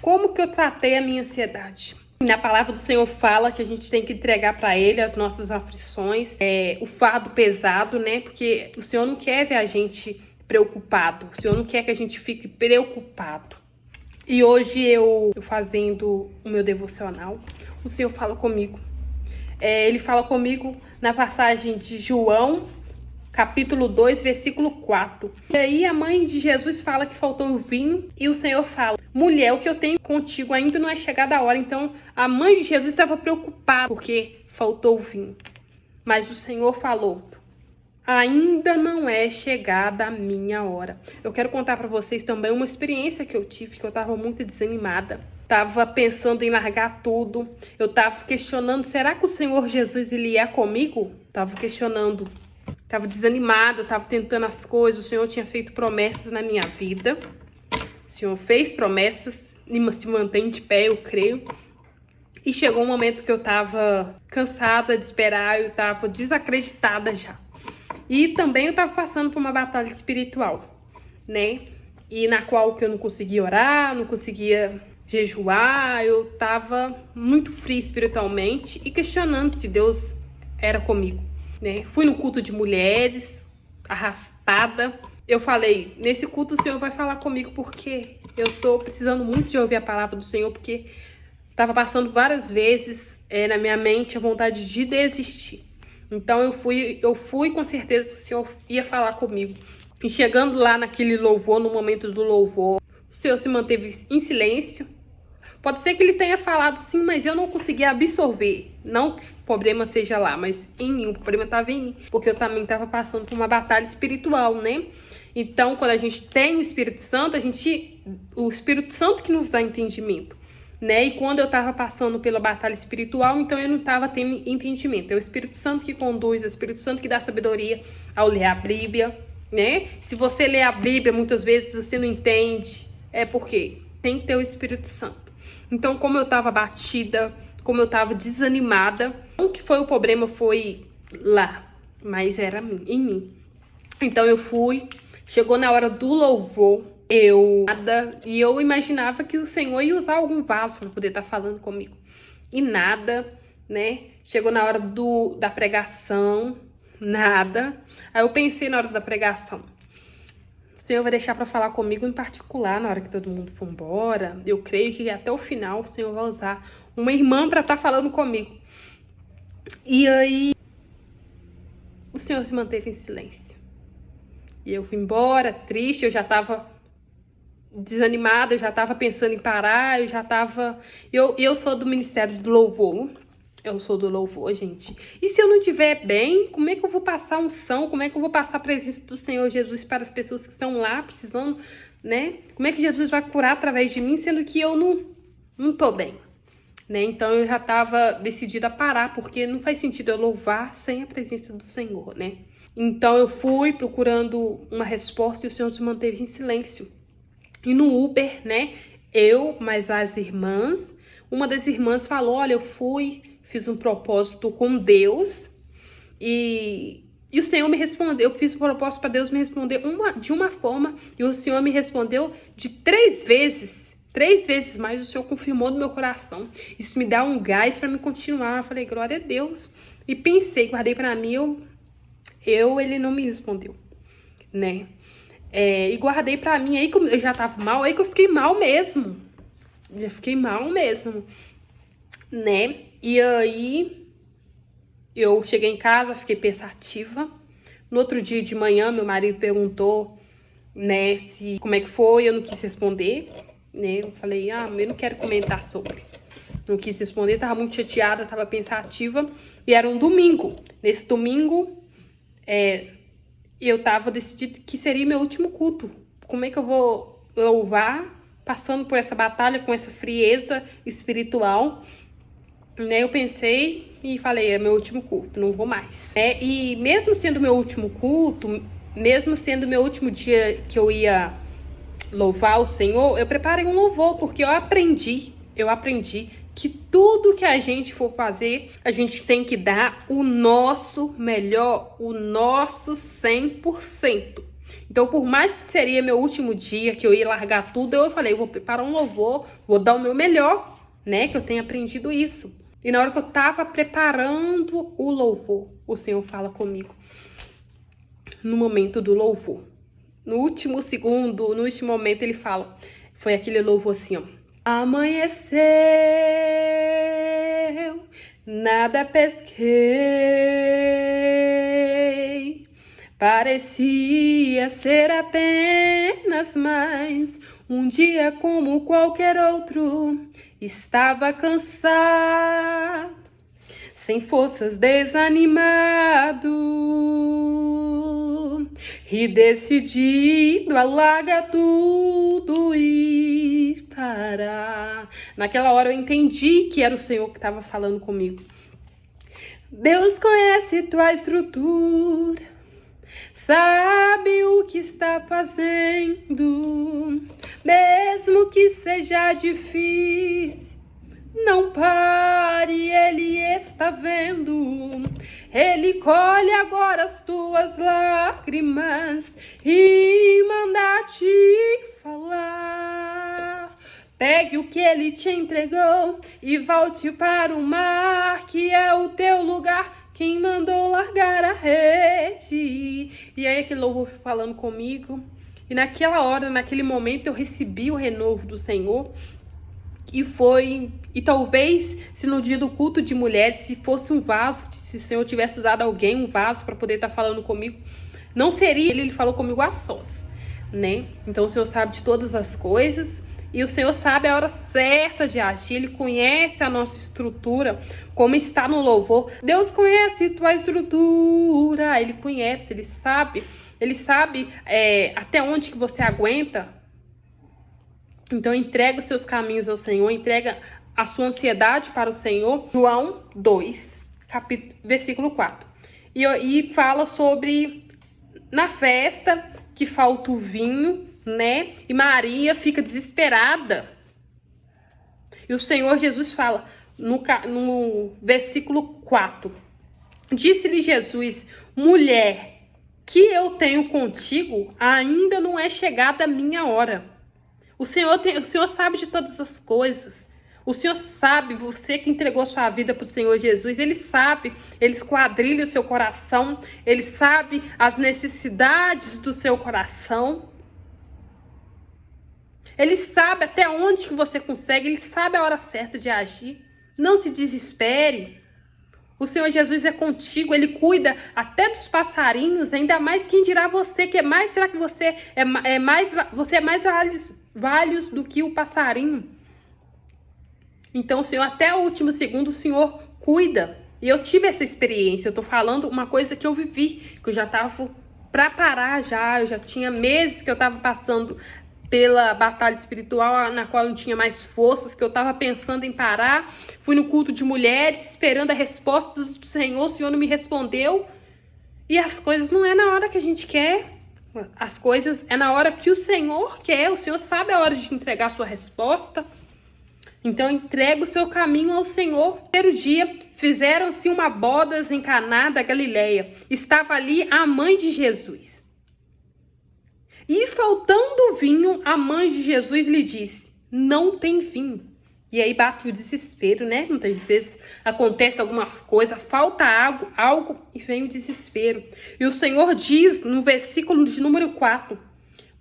Como que eu tratei a minha ansiedade? Na palavra do Senhor fala que a gente tem que entregar para Ele as nossas aflições, o fardo pesado, né? Porque o Senhor não quer ver a gente preocupado. O Senhor não quer que a gente fique preocupado. E hoje eu fazendo o meu devocional, o Senhor fala comigo. Ele fala comigo na passagem de João, capítulo 2, versículo 4. E aí a mãe de Jesus fala que faltou o vinho e o Senhor fala: mulher, o que eu tenho contigo ainda não é chegada a hora. Então a mãe de Jesus estava preocupada porque faltou o vinho. Mas o Senhor falou: ainda não é chegada a minha hora. Eu quero contar para vocês também uma experiência que eu tive, que eu estava muito desanimada. Tava pensando em largar tudo. Eu tava questionando, será que o Senhor Jesus ele é comigo? Tava questionando. Tava desanimada, tava tentando as coisas. O Senhor tinha feito promessas na minha vida. O Senhor fez promessas e se mantém de pé, eu creio. E chegou um momento que eu tava cansada de esperar, eu tava desacreditada já. E também eu tava passando por uma batalha espiritual, né? E na qual que eu não conseguia orar, não conseguia jejuar, eu tava muito fria espiritualmente e questionando se Deus era comigo, né? Fui no culto de mulheres, arrastada. Eu falei, nesse culto o Senhor vai falar comigo porque eu tô precisando muito de ouvir a palavra do Senhor, porque tava passando várias vezes na minha mente a vontade de desistir. Então eu fui com certeza que o Senhor ia falar comigo. E chegando lá naquele louvor, no momento do louvor, o Senhor se manteve em silêncio. Pode ser que ele tenha falado sim, mas eu não consegui absorver. Não que o problema seja lá, mas em mim, o problema estava em mim. Porque eu também estava passando por uma batalha espiritual, né? Então, quando a gente tem o Espírito Santo, o Espírito Santo que nos dá entendimento, né? E quando eu estava passando pela batalha espiritual, então eu não estava tendo entendimento. É o Espírito Santo que conduz, é o Espírito Santo que dá sabedoria ao ler a Bíblia, né? Se você lê a Bíblia, muitas vezes você não entende, é porque tem que ter o Espírito Santo. Então, como eu estava abatida, como eu estava desanimada, não que foi o problema, foi lá, mas era em mim. Então eu fui, chegou na hora do louvor, eu imaginava que o Senhor ia usar algum vaso para poder estar falando comigo. E nada, né? Chegou na hora da pregação, nada. Aí eu pensei na hora da pregação, o Senhor vai deixar para falar comigo em particular na hora que todo mundo for embora. Eu creio que até o final o Senhor vai usar uma irmã para estar falando comigo. E aí o Senhor se manteve em silêncio. E eu fui embora, triste, eu já estava desanimada, eu já estava pensando em parar, eu sou do Ministério do Louvor. Eu sou do louvor, gente. E se eu não estiver bem, como é que eu vou passar unção? Como é que eu vou passar a presença do Senhor Jesus para as pessoas que estão lá precisando, né? Como é que Jesus vai curar através de mim, sendo que eu não tô bem, né? Então eu já estava decidida a parar, porque não faz sentido eu louvar sem a presença do Senhor, né? Então eu fui procurando uma resposta e o Senhor se manteve em silêncio. E no Uber, né? Eu, mais as irmãs, uma das irmãs falou: olha, fiz um propósito com Deus e o Senhor me respondeu. Eu fiz um propósito para Deus me responder de uma forma e o Senhor me respondeu de 3 vezes. 3 vezes mais, o Senhor confirmou no meu coração. Isso me dá um gás para me continuar. Eu falei, glória a Deus. E pensei, guardei para mim, ele não me respondeu, né? E guardei pra mim, aí que eu já tava mal, aí que eu fiquei mal mesmo. Já fiquei mal mesmo, né? E aí eu cheguei em casa, fiquei pensativa. No outro dia de manhã, meu marido perguntou, né, como é que foi, eu não quis responder, né? Eu falei, eu não quero comentar sobre. Não quis responder, tava muito chateada, tava pensativa. E era um domingo. Nesse domingo, eu tava decidida que seria meu último culto. Como é que eu vou louvar passando por essa batalha com essa frieza espiritual, né? Eu pensei e falei, é meu último culto, não vou mais. E mesmo sendo meu último culto, mesmo sendo meu último dia que eu ia louvar o Senhor, eu preparei um louvor, porque eu aprendi que tudo que a gente for fazer, a gente tem que dar o nosso melhor, o nosso 100%. Então, por mais que seria meu último dia, que eu ia largar tudo, eu falei, eu vou preparar um louvor, vou dar o meu melhor, né? Que eu tenho aprendido isso. E na hora que eu tava preparando o louvor, o Senhor fala comigo. No momento do louvor. No último segundo, no último momento, ele fala. Foi aquele louvor assim, ó. Amanheceu, nada pesquei. Parecia ser apenas mais um dia como qualquer outro. Estava cansado, sem forças, desanimado e decidido a largar tudo e parar. Naquela hora eu entendi que era o Senhor que estava falando comigo. Deus conhece tua estrutura, sabe o que está fazendo, mesmo que seja difícil. Não pare, Ele está vendo. Ele colhe agora as tuas lágrimas e manda te falar. Pegue o que Ele te entregou e volte para o mar, que é o teu lugar. Quem mandou largar a rede? E aí aquele louvor falando comigo. E naquela hora, naquele momento, eu recebi o renovo do Senhor. E talvez, se no dia do culto de mulheres, se fosse um vaso, se o Senhor tivesse usado alguém, um vaso para poder estar falando comigo, não seria ele falou comigo a sós, né? Então o Senhor sabe de todas as coisas e o Senhor sabe a hora certa de agir. Ele conhece a nossa estrutura, como está no louvor. Deus conhece tua estrutura, Ele conhece, Ele sabe até onde que você aguenta. Então, entrega os seus caminhos ao Senhor, entrega a sua ansiedade para o Senhor. João 2, versículo 4. E fala sobre na festa que falta o vinho, né? E Maria fica desesperada. E o Senhor Jesus fala no versículo 4. Disse-lhe Jesus, mulher, que eu tenho contigo, ainda não é chegada a minha hora. O Senhor sabe de todas as coisas. O Senhor sabe, você que entregou sua vida para o Senhor Jesus, Ele sabe, Ele esquadrilha o seu coração, Ele sabe as necessidades do seu coração. Ele sabe até onde que você consegue, Ele sabe a hora certa de agir. Não se desespere. O Senhor Jesus é contigo, Ele cuida até dos passarinhos, ainda mais quem dirá você, que é mais, será que você é mais válios do que o passarinho? Então, o Senhor, até o último segundo, o Senhor cuida. E eu tive essa experiência, eu tô falando uma coisa que eu vivi, que eu já tava pra parar eu já tinha meses que eu tava passando pela batalha espiritual, na qual eu não tinha mais forças, que eu tava pensando em parar. Fui no culto de mulheres, esperando a resposta do Senhor, o Senhor não me respondeu. E as coisas não é na hora que a gente quer, as coisas é na hora que o Senhor quer. O Senhor sabe a hora de entregar a sua resposta. Então entrega o seu caminho ao Senhor. No primeiro dia, fizeram-se uma bodas em Caná da Galileia. Estava ali a mãe de Jesus. E faltando vinho, a mãe de Jesus lhe disse, não tem vinho. E aí bate o desespero, né? Muitas vezes acontece algumas coisas, falta algo e vem o desespero. E o Senhor diz no versículo de número 4,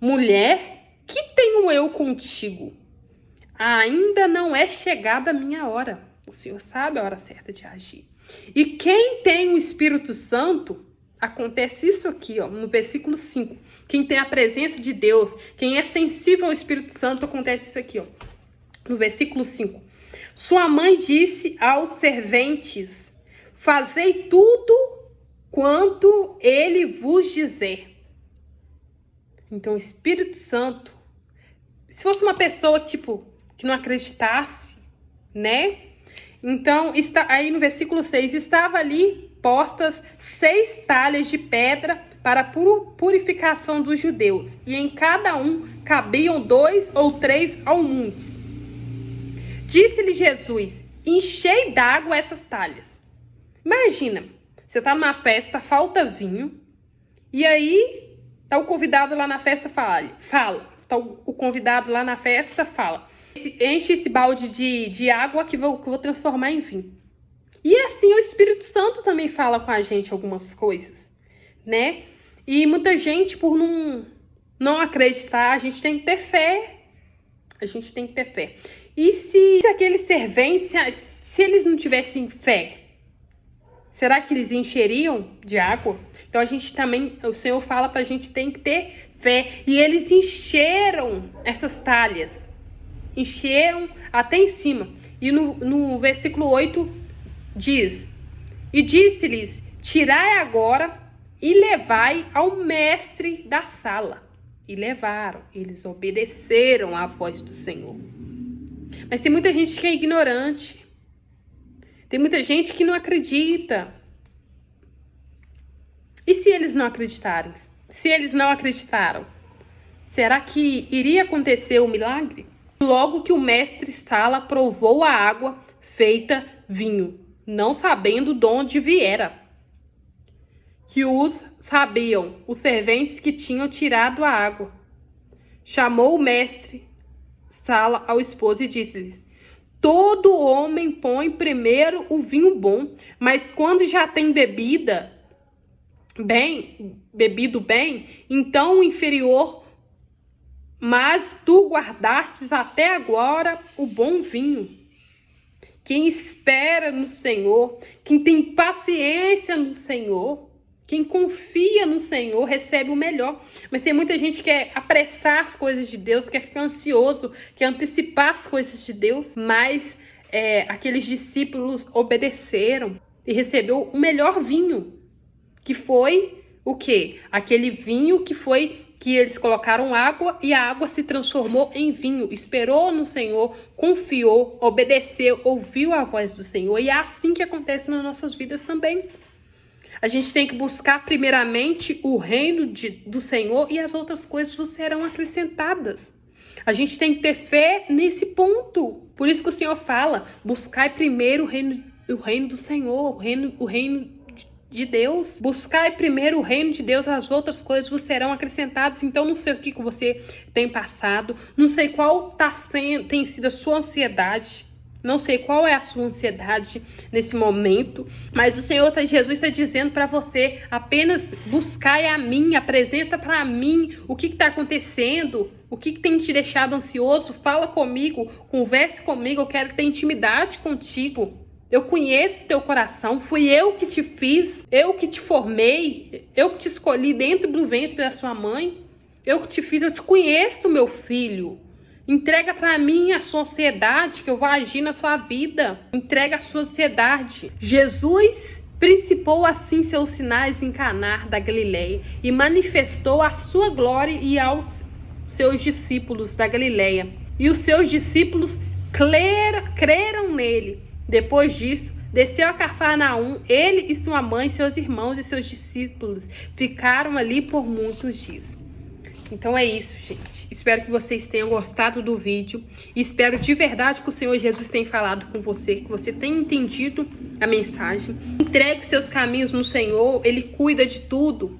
mulher, que tenho eu contigo? Ainda não é chegada a minha hora. O Senhor sabe a hora certa de agir. E quem tem o Espírito Santo, acontece isso aqui, ó, no versículo 5. Quem tem a presença de Deus, quem é sensível ao Espírito Santo, acontece isso aqui, ó. No versículo 5. Sua mãe disse aos serventes, fazei tudo quanto ele vos dizer. Então, o Espírito Santo, se fosse uma pessoa, que não acreditasse, né? Então, aí no versículo 6, estava ali postas 6 talhas de pedra para a purificação dos judeus, e em cada um cabiam 2 ou 3 almudes. Disse-lhe Jesus, enchei d'água essas talhas. Imagina, você tá numa festa, falta vinho, e aí Tá o convidado lá na festa, fala. Tá o convidado lá na festa, fala. Enche esse balde de água que eu vou transformar em vinho. E assim o Espírito Santo também fala com a gente algumas coisas, né? E muita gente, por não acreditar, a gente tem que ter fé. A gente tem que ter fé. E se aqueles serventes, se eles não tivessem fé, será que eles encheriam de água? Então a gente também, o Senhor fala pra gente tem que ter fé. E eles encheram essas talhas. Encheram até em cima. E no versículo 8 diz: e disse-lhes, tirai agora e levai ao mestre da sala. E levaram, eles obedeceram à voz do Senhor. Mas tem muita gente que é ignorante. Tem muita gente que não acredita. E se eles não acreditarem? Se eles não acreditaram, será que iria acontecer o milagre? Logo que o mestre sala provou a água feita vinho, não sabendo de onde viera. Que os sabiam, os serventes que tinham tirado a água. Chamou o mestre sala ao esposo e disse-lhes: todo homem põe primeiro o vinho bom, mas quando já tem bebido bem, então o inferior. Mas tu guardastes até agora o bom vinho. Quem espera no Senhor, quem tem paciência no Senhor, quem confia no Senhor, recebe o melhor. Mas tem muita gente que quer apressar as coisas de Deus, quer ficar ansioso, quer antecipar as coisas de Deus. Mas aqueles discípulos obedeceram e recebeu o melhor vinho. Que foi o quê? Aquele vinho que eles colocaram água e a água se transformou em vinho. Esperou no Senhor, confiou, obedeceu, ouviu a voz do Senhor. E é assim que acontece nas nossas vidas também. A gente tem que buscar primeiramente o reino do Senhor e as outras coisas serão acrescentadas. A gente tem que ter fé nesse ponto. Por isso que o Senhor fala, buscai primeiro o reino do Senhor, o reino de Deus. Buscai primeiro o reino de Deus, as outras coisas vos serão acrescentadas. Então não sei o que você tem passado, não sei qual tem sido a sua ansiedade, não sei qual é a sua ansiedade nesse momento, mas o Senhor Jesus está dizendo para você, apenas buscai a mim, apresenta para mim o que está acontecendo, o que tem te deixado ansioso, fala comigo, converse comigo, eu quero ter intimidade contigo. Eu conheço teu coração, fui eu que te fiz, eu que te formei, eu que te escolhi dentro do ventre da sua mãe, eu que te fiz, eu te conheço, meu filho. Entrega para mim a sua ansiedade, que eu vou agir na sua vida. Entrega a sua ansiedade. Jesus principou assim seus sinais em Caná da Galileia e manifestou a sua glória e aos seus discípulos da Galileia. E os seus discípulos creram nele. Depois disso, desceu a Cafarnaum, ele e sua mãe, seus irmãos e seus discípulos ficaram ali por muitos dias. Então é isso, gente. Espero que vocês tenham gostado do vídeo. E espero de verdade que o Senhor Jesus tenha falado com você, que você tenha entendido a mensagem. Entregue seus caminhos no Senhor, Ele cuida de tudo.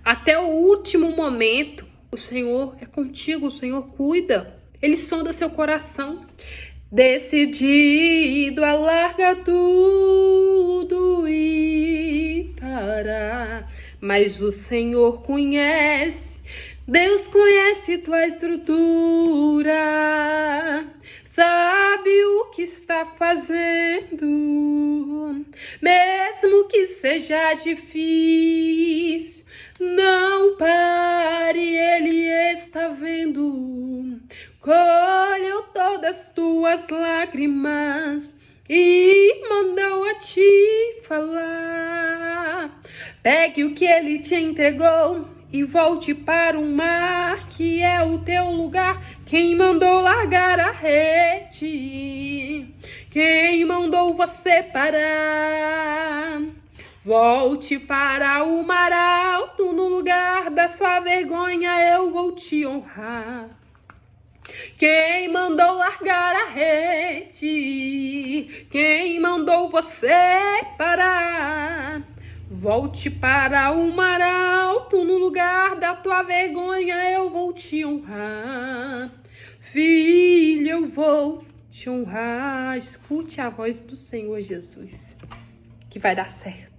Até o último momento, o Senhor é contigo, o Senhor cuida. Ele sonda seu coração. Decidido a largar tudo e parar. Mas o Senhor conhece, Deus conhece tua estrutura, sabe o que está fazendo, mesmo que seja difícil, não pare, Ele está vendo. Colheu todas as tuas lágrimas e mandou a te falar. Pegue o que Ele te entregou e volte para o mar, que é o teu lugar. Quem mandou largar a rede? Quem mandou você parar? Volte para o mar alto, no lugar da sua vergonha eu vou te honrar. Quem mandou largar a rede? Quem mandou você parar? Volte para o mar alto, no lugar da tua vergonha eu vou te honrar. Filho, eu vou te honrar. Escute a voz do Senhor Jesus, que vai dar certo.